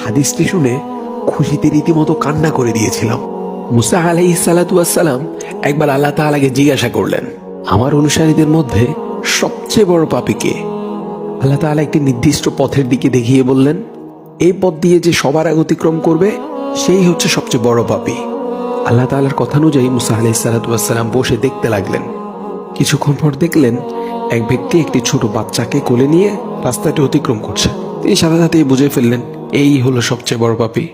হাদিসটি শুনে খুশিতে রীতিমতো কান্না করে দিয়েছিলাম। মুসা আলাইহিস সালাতু ওয়াস সালাম একবার আল্লাহ তাআলাকে জিজ্ঞাসা করলেন, আমার অনুসারীদের মধ্যে সবচেয়ে বড় পাপী কে? আল্লাহ তাআলা একটি নির্দিষ্ট পথের দিকে দেখিয়ে বললেন, এই পথ দিয়ে যে সবার আগে অতিক্রম করবে সেই হচ্ছে সবচেয়ে বড় পাপী। আল্লাহ তাআলার কথা অনুযায়ী মুসা আলাইহিস সালাতু ওয়াস সালাম বসে দেখতে লাগলেন। কিছুক্ষণ পর দেখলেন এক ব্যক্তি একটি ছোট বাচ্চাকে কোলে নিয়ে রাস্তাটি অতিক্রম করছে। তিনি সাথে সাথেই বুঝে ফেললেন এই হলো সবচেয়ে বড় পাপী।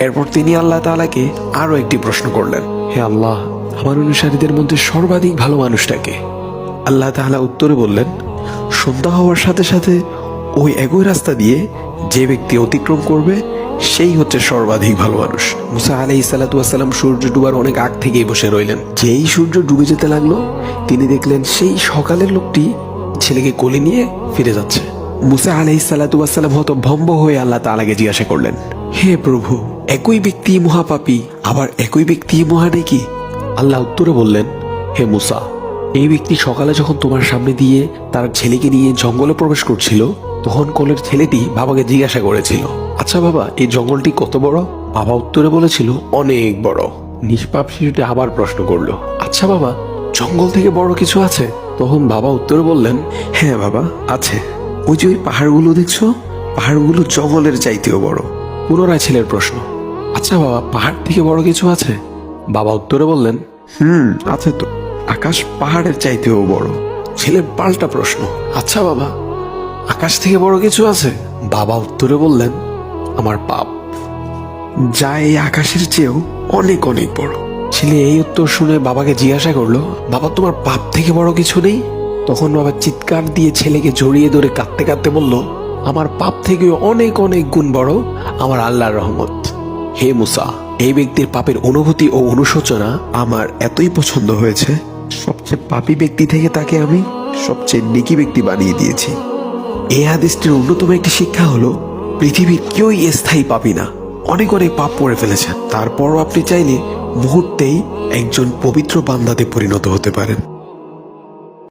এরপর তিনি আল্লাহ তাআলাকে আরো একটি প্রশ্ন করলেন, হে আল্লাহ, আমার অনুসারীদের মধ্যে সর্বাধিক ভালো মানুষটাকে? আল্লাহ তাআলা উত্তরে বললেন, সন্ধ্যা হওয়ার সাথে সাথে ওই একই রাস্তা দিয়ে যে ব্যক্তি অতিক্রম করবে সেই হচ্ছে সর্বাধিক ভালো মানুষ। মুসা আলাইহিস সালাতু ওয়াস সালাম সূর্য ডুবার অনেক আগ থেকেই বসে রইলেন। যেই সূর্য ডুবে যেতে লাগলো তিনি দেখলেন সেই সকালের লোকটি ছেলেকে কোলে নিয়ে ফিরে যাচ্ছে। মুসা আলাইহিস সালাতু ওয়াস সালাম হতভম্ব হয়ে আল্লাহ তাআলাকে জিজ্ঞাসা করলেন, হে প্রভু, একই ব্যক্তি মহাপাপী আবার একই ব্যক্তি মহানেকি? আল্লাহ উত্তরে বললেন, হে মুসা, এই ব্যক্তি সকালে যখন তোমার সামনে দিয়ে তার ছেলেকে নিয়ে জঙ্গলে প্রবেশ করছিল তখন কোলের ছেলেটি বাবাকে জিজ্ঞাসা করেছিল, আচ্ছা বাবা, এই জঙ্গলটি কত বড়? বাবা উত্তরে বলেছিল, অনেক বড়। নিষ্পাপ শিশুটি আবার প্রশ্ন করলো, আচ্ছা বাবা, জঙ্গল থেকে বড় কিছু আছে? তখন বাবা উত্তরে বললেন, হ্যাঁ বাবা, আছে। ওই যে ওই পাহাড়গুলো দেখছো, পাহাড়গুলো জঙ্গলের চাইতেও বড়। পুনরায় ছেলের প্রশ্ন, আচ্ছা বাবা, পাহাড় থেকে বড় কিছু আছে? বাবা উত্তরে বললেন, আছে তো, আকাশ পাহাড়ের চাইতেও বড়। ছেলের পাল্টা প্রশ্ন, আচ্ছা বাবা, আকাশ থেকে বড় কিছু আছে? বাবা উত্তরে বললেন, আমার পাপ, যা এই আকাশের চেয়েও অনেক অনেক বড়। ছেলে এই উত্তর শুনে বাবাকে জিজ্ঞাসা করলো, বাবা, তোমার পাপ থেকে বড় কিছু নেই? তখন বাবা চিৎকার দিয়ে ছেলেকে জড়িয়ে ধরে কাঁদতে কাঁদতে বলল, আমার পাপ থেকে অনেক অনেক গুণ বড় আমার আল্লাহর রহমত। হে মুসা, এই ব্যক্তির পাপের অনুভূতি ও অনুশোচনা আমার এতই পছন্দ হয়েছে, সবচেয়ে পাপী ব্যক্তি থেকে তাকে আমি সবচেয়ে নেকি ব্যক্তি বানিয়ে দিয়েছি। এই হাদিসটির অন্যতম একটি শিক্ষা হলো, পৃথিবীর কেউই স্থায়ী পাপী না। অনেক অনেক পাপ করে ফেলেছেন, তারপরও আপনি চাইলে মুহূর্তেই একজন পবিত্র বান্দাতে পরিণত হতে পারেন।